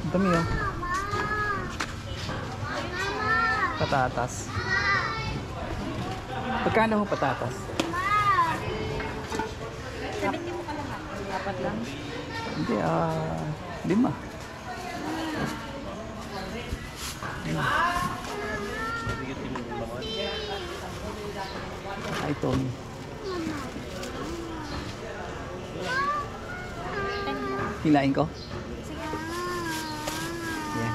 Dami yun. Patatas. Pagkano ho patatas? 70 mo ka lang. Dapat lang. Hindi, 5. Ay, Tommy. Hilain ko? Yeah.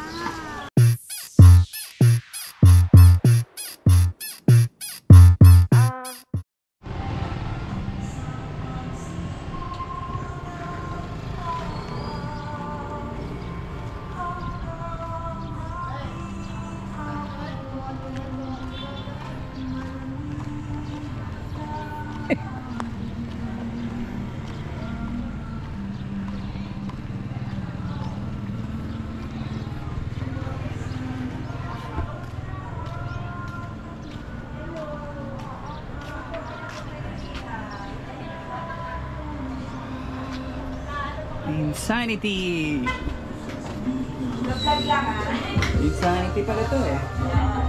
Insanity! Vlog lang Insanity pala to eh.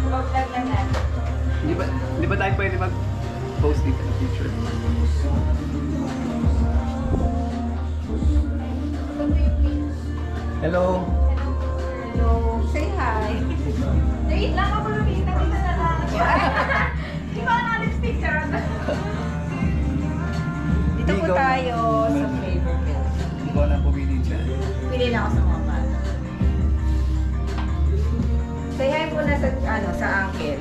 Vlog lang natin. Di ba tayo pwede mag-post dito ng picture? Hello! Hello. Say hi. Wait lang ako lumita. Dito na lang. Di ba nga lipstick, Charot? Dito po tayo sa Flavorville. Ikaw na pumili dyan. Pili na ako sa mga bata. Say hi muna sa uncle.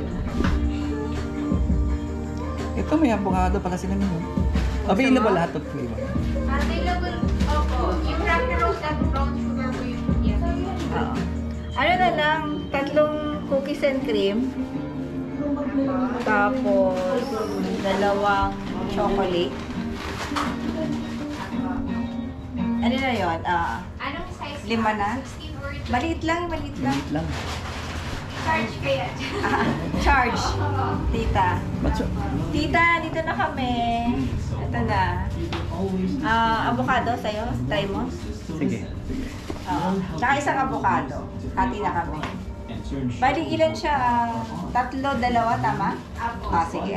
Ito may avocado pala sila nyo. Available lahat of flavor. Available, opo. Yung cracker roast at brown sugar po yung Oo. Ano na lang, 3 cookies and cream. Tapos, 2 chocolate. Ano na yun? Anong size? 5 na? 16 or Maliit lang, maliit lang. Maliit lang. charge kaya? Charge. Tita. Matso. Tita, dito na kami. Ito na. Avocado sa'yo? Try mo? Sige. Oo. Tsaka isang avocado. Hati na kami. Bali, ilan siya? 3, 2, tama? Sige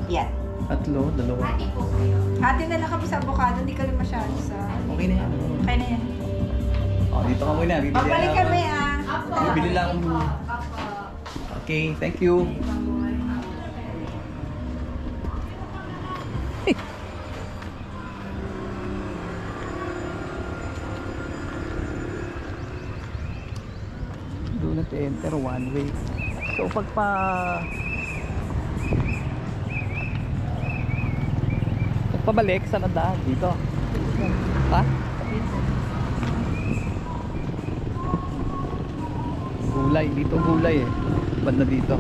Yan. 3, 2. Hati po kayo. Hati na lang kami sa avocado. Hindi kami masyado sa... Okay na yan. Okay na yan. Oh, dito ka muna. Bibili Pabalik lang kami Apo. Bibili lang. Apo. Okay, thank you. Do not enter one way. So pagpabalik sa nadaan dito. Ha? Gulay, dito gulay eh. Banda dito.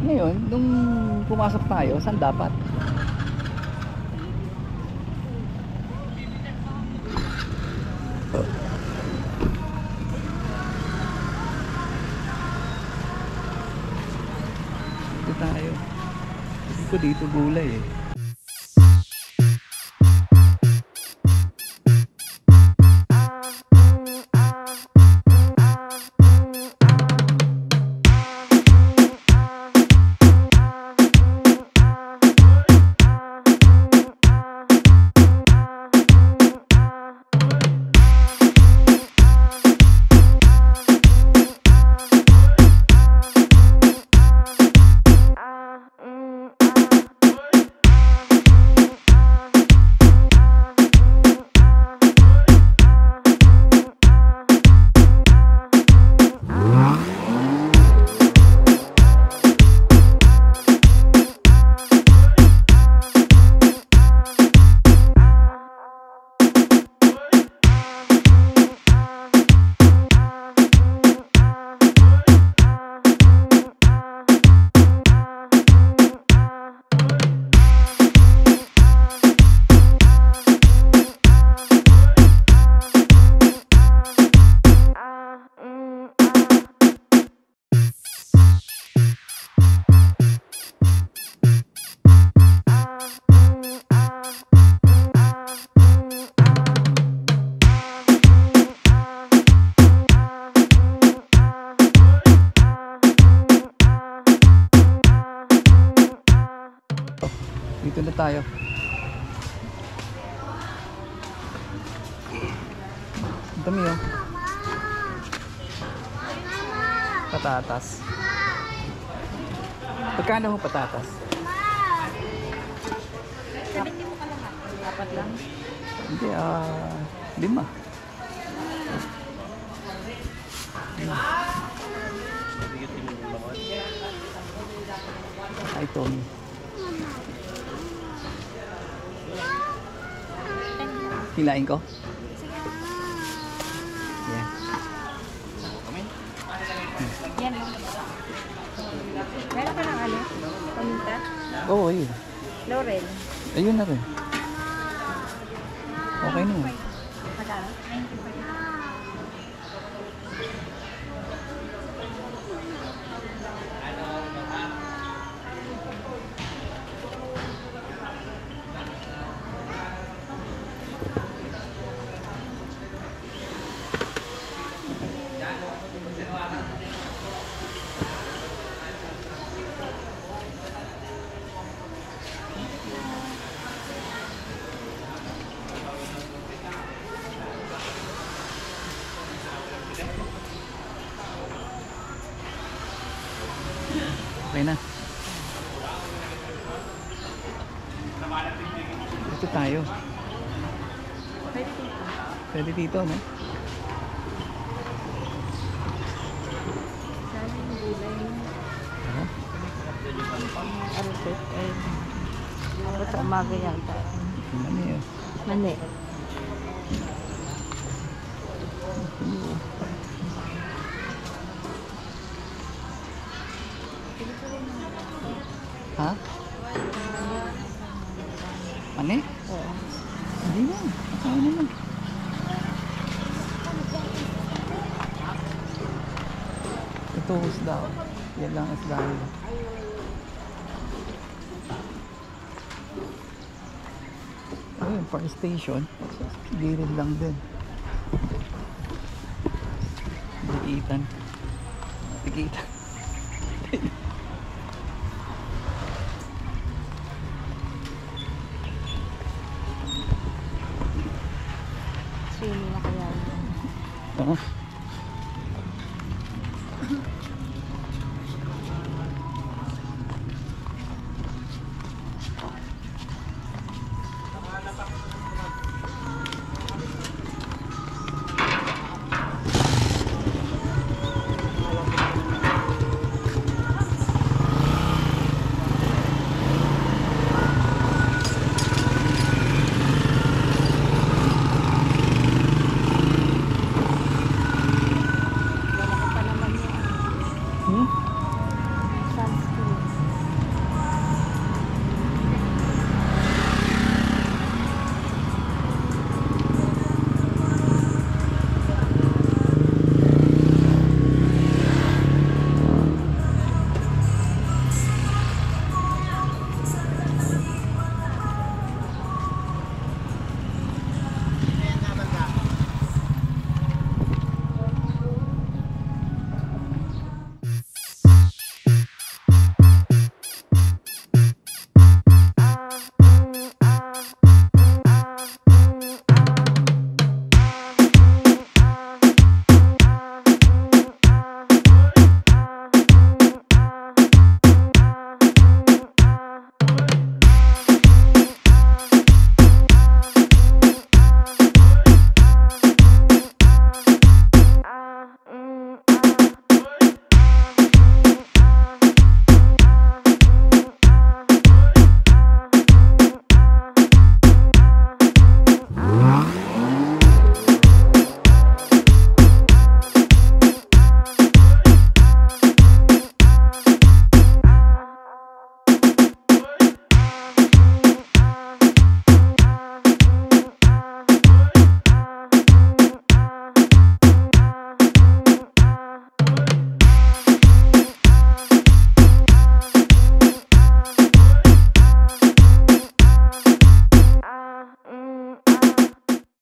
Ngayon, nung pumasok tayo, saan dapat? Dito tayo. Dito gulay eh. Dito na tayo. Ang dami oh. Patatas. Pagkano ho patatas? 70 mo ka lang ha. Dapat lang. Hindi, 5. Ay, Tony. Hilain ko? Yeah. Yan mo. Meron ka ng ano? Paminta? Oo, ayun. Laurel. Ayun na rin. Okay na. Magkano? 95. Okay na. Dito tayo. Pwede dito. Pwede dito, no? Sana yung gulay. Aha. Arupit. Ay. Basta umaga yata. Ano yun? Mani. Ha? Ano eh? Oo. Hindi na. Ano naman? Ito isda. Yan lang isda nila. Ayun, fire station. Gilid lang din. Tikitan. Tikitan. Swimming na kaya yun. Ito.